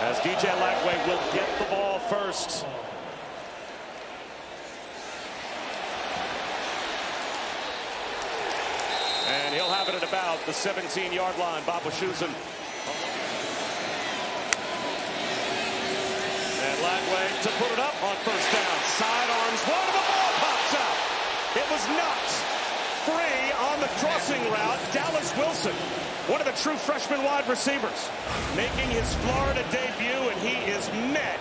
as DJ Lagway will get the ball first. And he'll have it at about the 17-yard line. Bob Wischusen. And Lagway to put it up on first down. Sidearms, one, the ball pops out. It was knocked free on the crossing route. Dallas Wilson, one of the true freshman wide receivers, making his Florida debut, and he is met.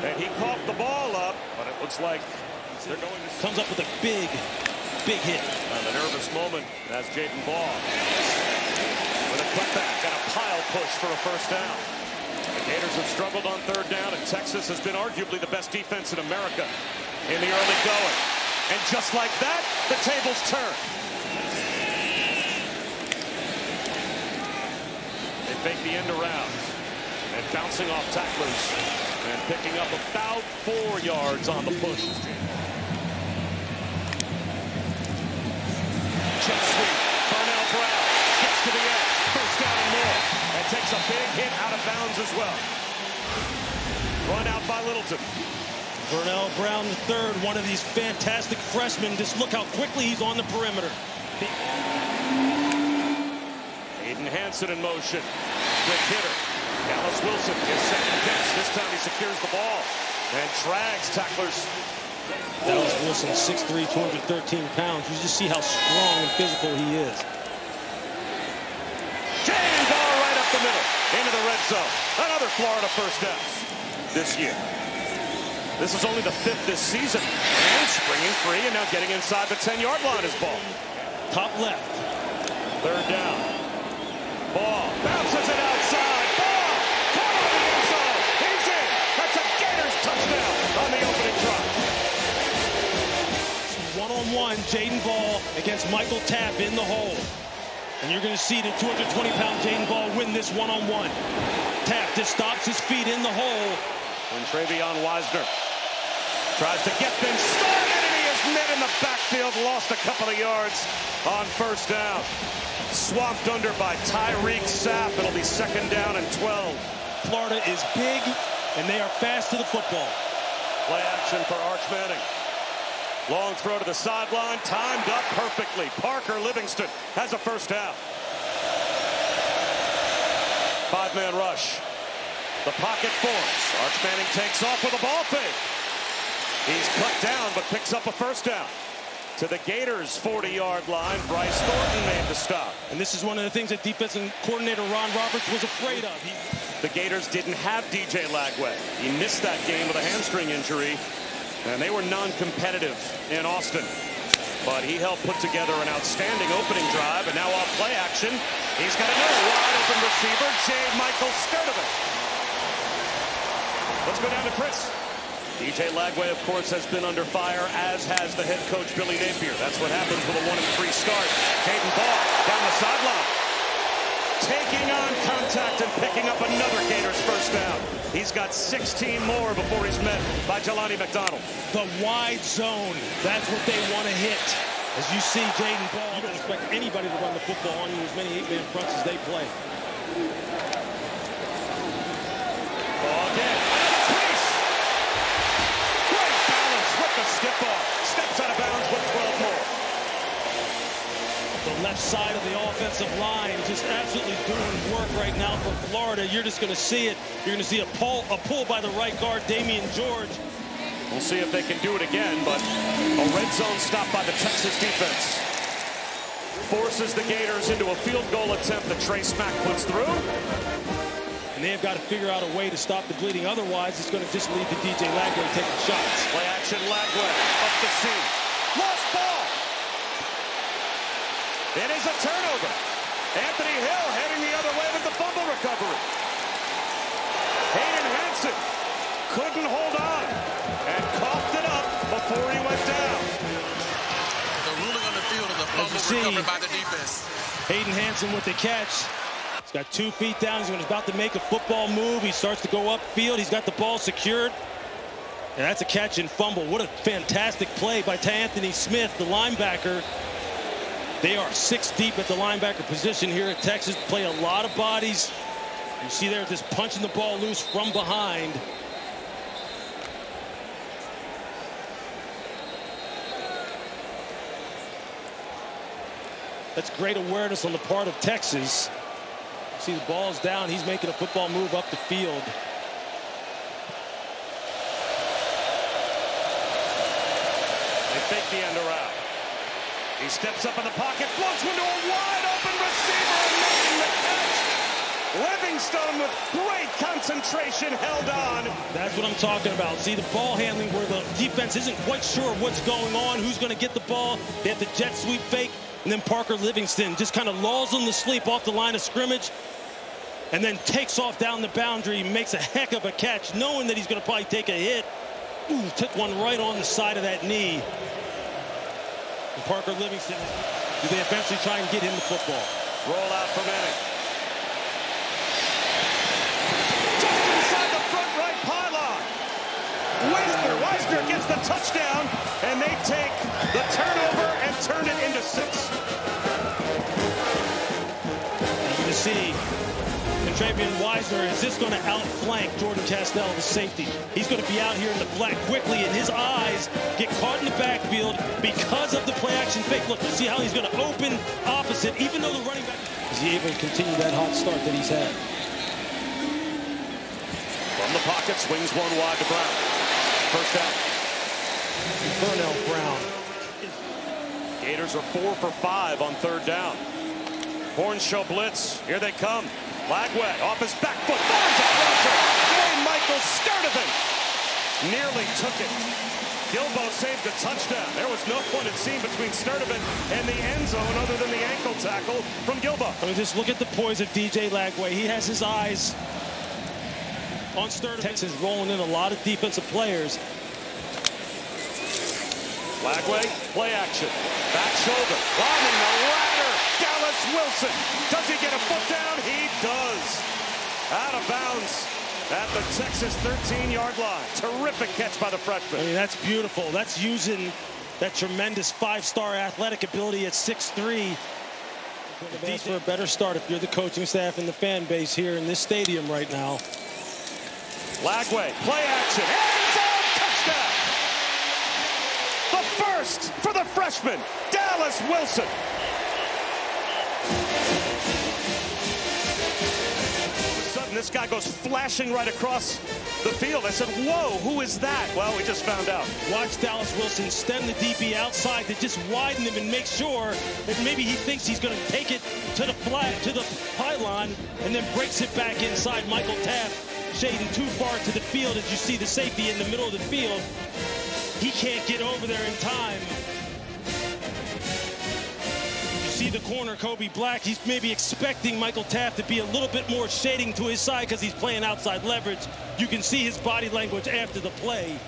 And he caught the ball up, but it looks like they're going to... Comes up with a big hit. And a nervous moment as Jaden Ball with a cutback and a pile push for a first down. The Gators have struggled on third down, and Texas has been arguably the best defense in America in the early going. And just like that, the tables turn. They fake the end around and bouncing off tacklers and picking up about 4 yards on the push. Jet sweep. Darnell Brown gets to the edge. First down and more. And takes a big hit out of bounds as well. Run out by Littleton. Darnell Brown III, one of these fantastic freshmen. Just look how quickly he's on the perimeter. Aiden Hansen in motion. Quick hitter. Dallas Wilson is second catch. This time he secures the ball and drags tacklers. Dallas Wilson, 6'3", 213 pounds. You just see how strong and physical he is. Jaden Ball right up the middle into the red zone. Another Florida first down this year. This is only the 5th this season. And springing free and now getting inside the 10-yard line is Ball. Top left. Third down. Ball bounces it outside. Ball corner of the end zone. He's in. That's a Gators touchdown on the opening drive. One-on-one, Jaden Ball against Michael Tapp in the hole. And you're going to see the 220-pound Jaden Ball win this one-on-one. Tapp just stops his feet in the hole. When Travion Wisner tries to get them started, and he is met in the backfield, lost a couple of yards on first down. Swamped under by Tyreek Sapp. It'll be second down and 12. Florida is big, and they are fast to the football. Play action for Arch Manning. Long throw to the sideline, timed up perfectly. Parker Livingston has a first down. 5-man rush. The pocket forms. Arch Manning takes off with a ball fake. He's cut down, but picks up a first down. To the Gators' 40-yard line, Bryce Thornton made the stop. And this is one of the things that defensive coordinator Ron Roberts was afraid of. The Gators didn't have DJ Lagway. He missed that game with a hamstring injury, and they were non-competitive in Austin. But he helped put together an outstanding opening drive, and now off play action, he's got another wide-open receiver, J. Michael Sturdivant. Let's go down to Chris. DJ Lagway, of course, has been under fire, as has the head coach, Billy Napier. That's what happens with a 1-3 start. Jaden Ball down the sideline. Taking on contact and picking up another Gators first down. He's got 16 more before he's met by Jelani McDonald. The wide zone, that's what they want to hit. As you see Jaden Ball, you don't expect anybody to run the football on you as many 8-man fronts as they play. Ball again. Skip off. Steps out of bounds with 12 more. The left side of the offensive line just absolutely doing work right now for Florida. You're just going to see it. You're going to see a pull by the right guard, Damian George. We'll see if they can do it again, but a red zone stop by the Texas defense forces the Gators into a field goal attempt that Trey Smack puts through. And they have got to figure out a way to stop the bleeding. Otherwise, it's going to just lead to DJ Lagway taking shots. Play action, Lagway up the seam. Lost ball. It is a turnover. Anthony Hill heading the other way with the fumble recovery. Hayden Hansen couldn't hold on and coughed it up before he went down. The ruling on the field is a fumble recovered by the defense. Hayden Hansen with the catch. He's got 2 feet down. He's about to make a football move. He starts to go upfield. He's got the ball secured. And that's a catch and fumble. What a fantastic play by Anthony Smith, the linebacker. They are 6 deep at the linebacker position here at Texas. Play a lot of bodies. You see there just punching the ball loose from behind. That's great awareness on the part of Texas. See the ball's down. He's making a football move up the field. They fake the end around. He steps up in the pocket, floats into a wide open receiver and making the catch. Livingstone with great concentration held on. That's what I'm talking about. See the ball handling where the defense isn't quite sure what's going on, who's going to get the ball. They have the jet sweep fake, and then Parker Livingston just kind of lulls them to sleep off the line of scrimmage and then takes off down the boundary, makes a heck of a catch, knowing that he's going to probably take a hit. Ooh, took one right on the side of that knee. And Parker Livingston, do they eventually try and get him the football? Roll out for Manning. Just inside the front right pylon. Wisner gets the touchdown, and they take the turnover and turn it into 6. You can see Travian Wisner is just going to outflank Jordan Castell, the safety. He's going to be out here in the flat quickly, and his eyes get caught in the backfield because of the play action fake. Look, you see how he's going to open opposite, even though the running back. Is he able to continue that hot start that he's had? From the pocket, swings one wide to Brown. First down. Burnell Brown. Gators are 4 for 5 on 3rd down. Horns show blitz. Here they come. Lagway off his back foot. There's a pressure. Dwayne Michaels Sturdivant nearly took it. Gilbo saved a touchdown. There was no one, it seemed, between Sturdivant and the end zone other than the ankle tackle from Gilbo. I mean, just look at the poise of DJ Lagway. He has his eyes on Sturdivant. Texas rolling in a lot of defensive players. Lagway, play action. Back shoulder. Climbing the ladder. Dallas Wilson. Does he get a foot down? He does. Out of bounds at the Texas 13-yard line. Terrific catch by the freshman. I mean, that's beautiful. That's using that tremendous 5-star athletic ability at 6'3". Ask for a better start if you're the coaching staff and the fan base here in this stadium right now. Lagway, play action. End zone touchdown. The first for the freshman, Dallas Wilson. All of a sudden, this guy goes flashing right across the field. I said, whoa, who is that? Well, we just found out. Watch Dallas Wilson stem the DB outside to just widen him and make sure that maybe he thinks he's going to take it to the pylon, and then breaks it back inside. Michael Taft shading too far to the field as you see the safety in the middle of the field. He can't get over there in time. You see the corner, Kobe Black. He's maybe expecting Michael Taft to be a little bit more shading to his side because he's playing outside leverage. You can see his body language after the play.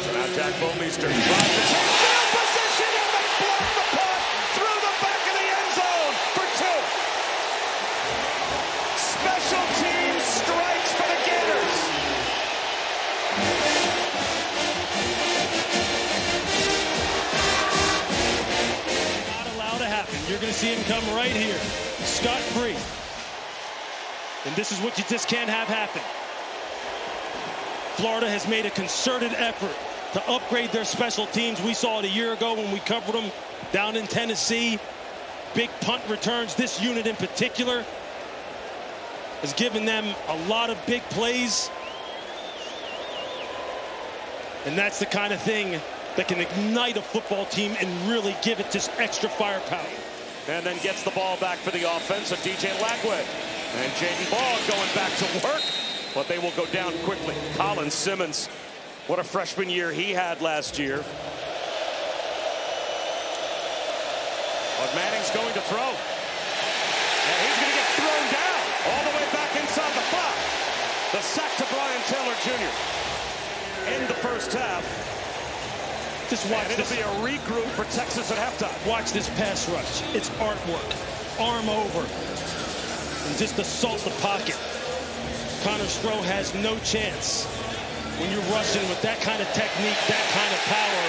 So now Jack Bomeister drives the field position, and they block the punt through the back of the end zone for 2. Special teams strikes for the Gators. Not allowed to happen. You're going to see him come right here, scot-free. And this is what you just can't have happen. Florida has made a concerted effort to upgrade their special teams. We saw it a year ago when we covered them down in Tennessee. Big punt returns. This unit in particular has given them a lot of big plays. And that's the kind of thing that can ignite a football team and really give it just extra firepower. And then gets the ball back for the offense of DJ Lagway. And Jaden Ball going back to work, but they will go down quickly. Colin Simmons, what a freshman year he had last year. But Manning's going to throw. And he's going to get thrown down all the way back inside the 5. The sack to Brian Taylor Jr. In the first half. Just watch and it'll be a regroup for Texas at halftime. Watch this pass rush. It's artwork. Arm over. And just assault the pocket. Connor Stroh has no chance when you're rushing with that kind of technique, that kind of power.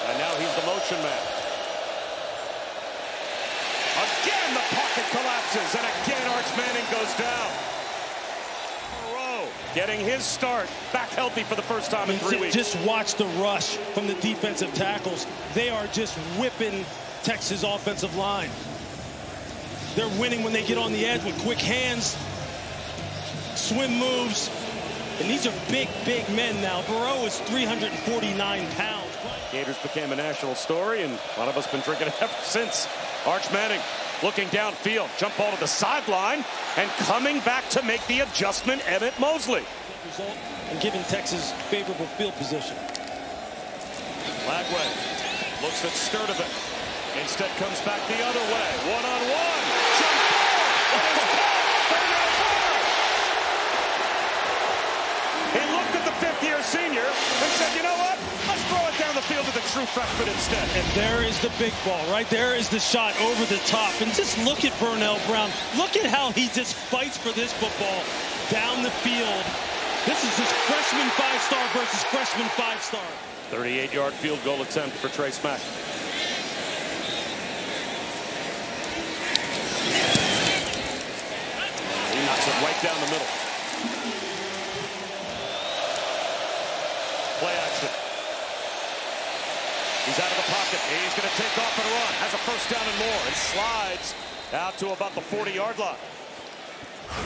And now he's the motion man. goes down. Getting his start back healthy for the first time in 3 weeks. Just watch the rush from the defensive tackles. They are just whipping Texas offensive line. They're winning when they get on the edge with quick hands, swim moves. And these are big, big men now. Burrow is 349 pounds. Gators became a national story, and a lot of us been drinking it ever since. Arch Manning looking downfield, jump ball to the sideline, and coming back to make the adjustment, Emmett Mosley. Result and giving Texas favorable field position. Lagway looks at Sturdivant. Instead comes back the other way. One-on-one. Jump ball. He looked at the fifth-year senior and said, you know what? Let's throw it down the field to the true freshman instead. And there is the big ball, right? There is the shot over the top. And just look at Burnell Brown. Look at how he just fights for this football down the field. This is his freshman five-star versus freshman five-star. 38-yard field goal attempt for Trace Mack. He knocks it right down the middle. Play action. He's out of the pocket. He's going to take off and run. Has a first down and more. And slides out to about the 40-yard line.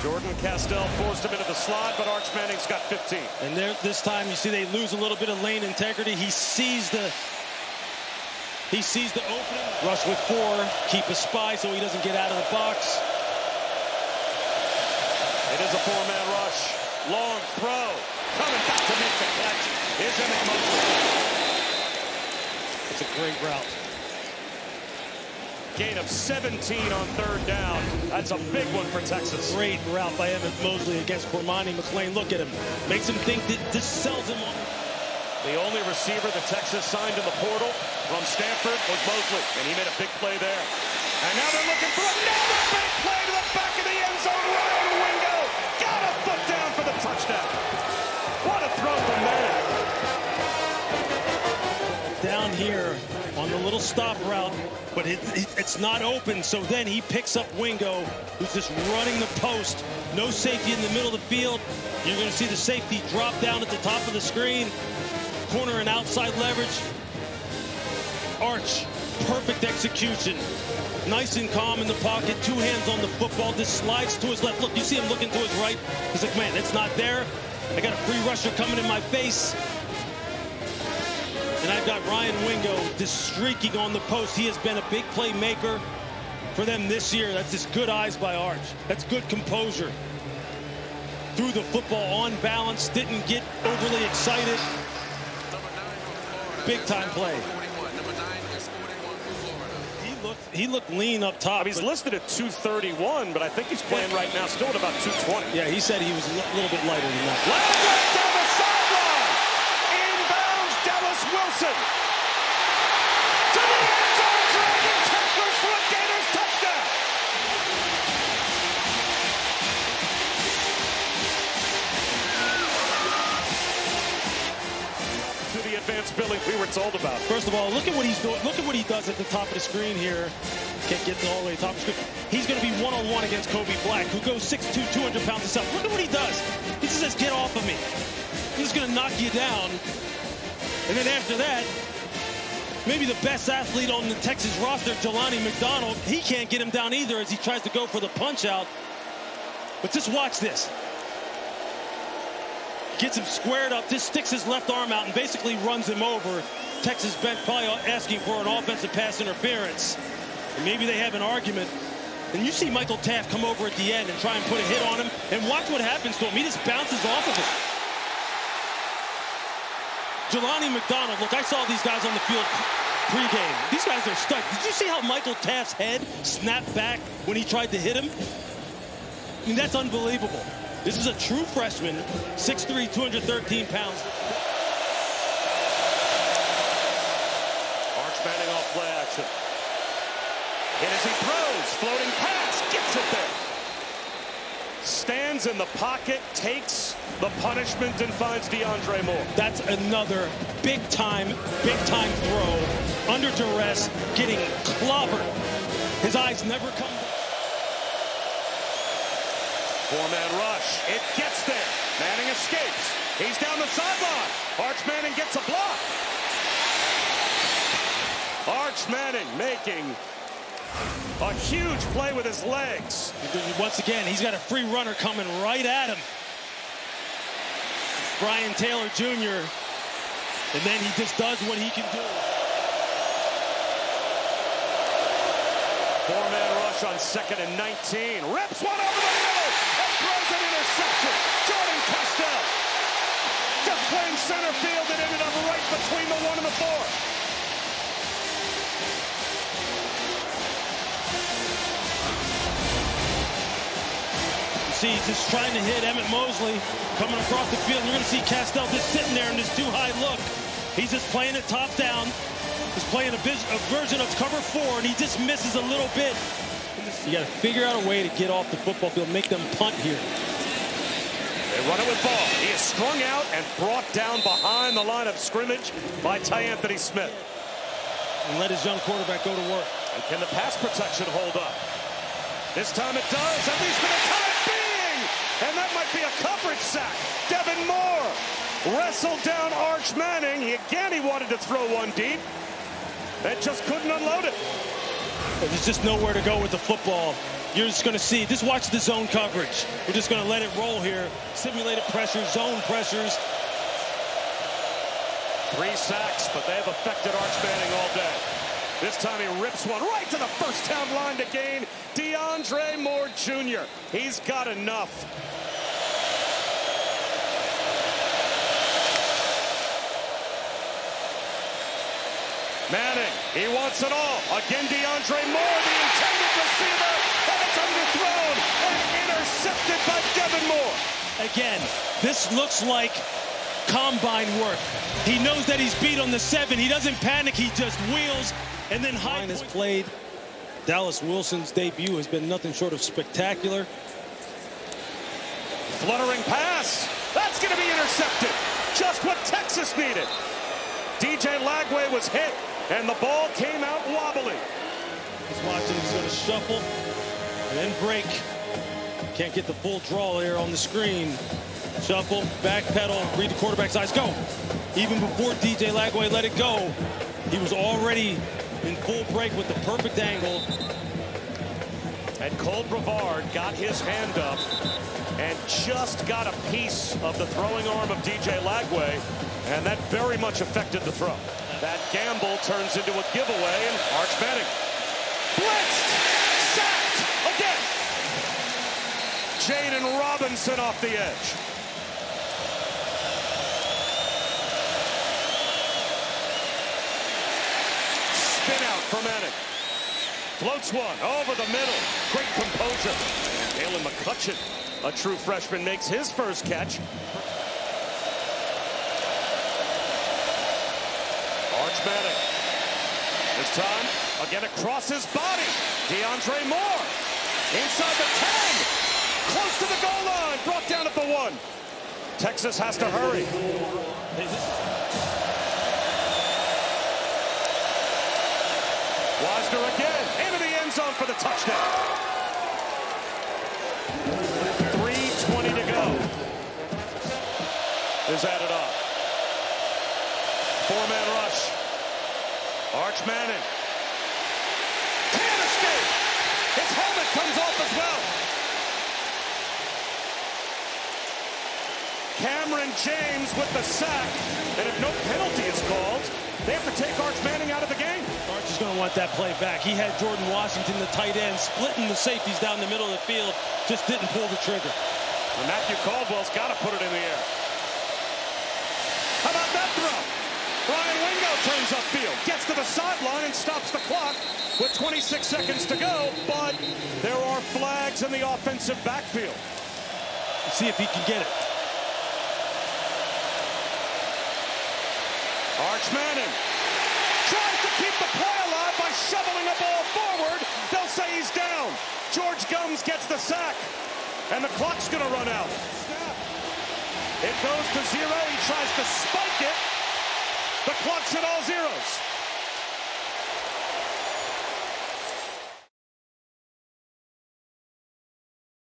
Jordan Castell forced him into the slide, but Arch Manning's got 15. And there, this time, you see they lose a little bit of lane integrity. He sees the opening. Rush with 4. Keep a spy so he doesn't get out of the box. It is a 4-man rush. Long throw. Coming back to make the catch is Emmett Mosley. It's a great route. Gain of 17 on third down. That's a big one for Texas. Great route by Emmett Mosley against Cormani McClain. Look at him. Makes him think that this sells him on. The only receiver that Texas signed in the portal from Stanford was Mosley, and he made a big play there. And now they're looking for another big play to the back of the end zone. Ryan Wingo got a foot down for the touchdown. What a throw from there. Down here on the little stop route, but it's not open, so then he picks up Wingo, who's just running the post. No safety in the middle of the field. You're going to see the safety drop down at the top of the screen. Corner and outside leverage. Arch, perfect execution. Nice and calm in the pocket, 2 hands on the football, just slides to his left. Look, you see him looking to his right. He's like, man, it's not there. I got a free rusher coming in my face. And I've got Ryan Wingo just streaking on the post. He has been a big playmaker for them this year. That's just good eyes by Arch. That's good composure. Threw the football on balance, didn't get overly excited. Big time play. He looked lean up top. He's listed at 231, but I think he's playing right now still at about 220. Yeah, he said he was a little bit lighter than that. Lagway down the sideline. Inbounds Dallas Wilson. To the end zone, dragging tacklers for a Gators touchdown. To the advanced billing we were told about. First of all, look at what he's doing. Look at what he does at the top of the screen here. Can't get all the way to the top of the screen. He's going to be one-on-one against Kobe Black, who goes 6'2", 200 pounds himself. Look at what he does. He just says, get off of me. He's going to knock you down. And then after that, maybe the best athlete on the Texas roster, Jelani McDonald, he can't get him down either as he tries to go for the punch out. But just watch this. Gets him squared up, just sticks his left arm out and basically runs him over. Texas bench probably asking for an offensive pass interference. And maybe they have an argument. And you see Michael Taft come over at the end and try and put a hit on him. And watch what happens to him. He just bounces off of it. Jelani McDonald, look, I saw these guys on the field pregame. These guys are stuck. Did you see how Michael Taft's head snapped back when he tried to hit him? I mean, that's unbelievable. This is a true freshman, 6'3", 213 pounds. Arch Manning off play action. And as he throws, floating pass, gets it there. Stands in the pocket, takes the punishment, and finds DeAndre Moore. That's another big time throw. Under duress, getting clobbered. His eyes never come back. Four-man rush. It gets there. Manning escapes. He's down the sideline. Arch Manning gets a block. Arch Manning making a huge play with his legs. Once again, he's got a free runner coming right at him. Brian Taylor Jr. And then he just does what he can do. Four-man rush on 2nd and 19. Rips one over the middle and throws an interception. Jordan Castell just playing center field and ended up right between the 1 and the 4. See, he's just trying to hit Emmett Mosley coming across the field. You're going to see Castell just sitting there in this too-high look. He's just playing it top down. He's playing a version of cover 4, and he just misses a little bit. You got to figure out a way to get off the football field, make them punt here. They run it with ball. He is strung out and brought down behind the line of scrimmage by Ty Anthony Smith. And let his young quarterback go to work. And can the pass protection hold up? This time it does, at least for the time being. And that might be a coverage sack. Devin Moore wrestled down Arch Manning. He wanted to throw one deep. And just couldn't unload it. There's just nowhere to go with the football. You're just going to see, just watch the zone coverage. We're just going to let it roll here. Simulated pressure, zone pressures. 3 sacks, but they have affected Arch Manning all day. This time he rips one right to the first down line to gain DeAndre Moore Jr. He's got enough. Manning, he wants it all. Again, DeAndre Moore, the intended receiver, and it's underthrown and intercepted by Devin Moore. Again, this looks like combine work. He knows that he's beat on the 7. He doesn't panic. He just wheels and then Hine has played. Dallas Wilson's debut has been nothing short of spectacular. Fluttering pass. That's going to be intercepted. Just what Texas needed. DJ Lagway was hit, and the ball came out wobbly. He's watching. He's going to shuffle and then break. Can't get the full draw there on the screen. Shuffle, back pedal, read the quarterback's eyes, go. Even before DJ Lagway let it go, he was already in full break with the perfect angle. And Cole Brevard got his hand up and just got a piece of the throwing arm of DJ Lagway, and that very much affected the throw. That gamble turns into a giveaway, and Arch Manning blitzed, sacked again. Jaden Robinson off the edge. Spin out for Manning. Floats one over the middle. Great composure. Jalen McCutcheon, a true freshman, makes his first catch. Arch Manning. This time, again across his body. DeAndre Moore. Inside the 10. Close to the goal line. Brought down at the 1. Texas has to hurry. Wisner again, into the end zone for the touchdown. 3:20 to go. Is added on. 4-man rush. Arch Manning. Can't escape. His helmet comes off as well. Cameron James with the sack. And if no penalty is called, they have to take Arch Manning out of the game. Arch is going to want that play back. He had Jordan Washington, the tight end, splitting the safeties down the middle of the field. Just didn't pull the trigger. And Matthew Caldwell's got to put it in the air. How about that throw? Brian Wingo turns upfield, gets to the sideline and stops the clock with 26 seconds to go. But there are flags in the offensive backfield. Let's see if he can get it. Arch Manning tries to keep the play alive by shoveling a ball forward. They'll say he's down. George Gums gets the sack, and the clock's going to run out. It goes to 0. He tries to spike it. The clock's at all zeros.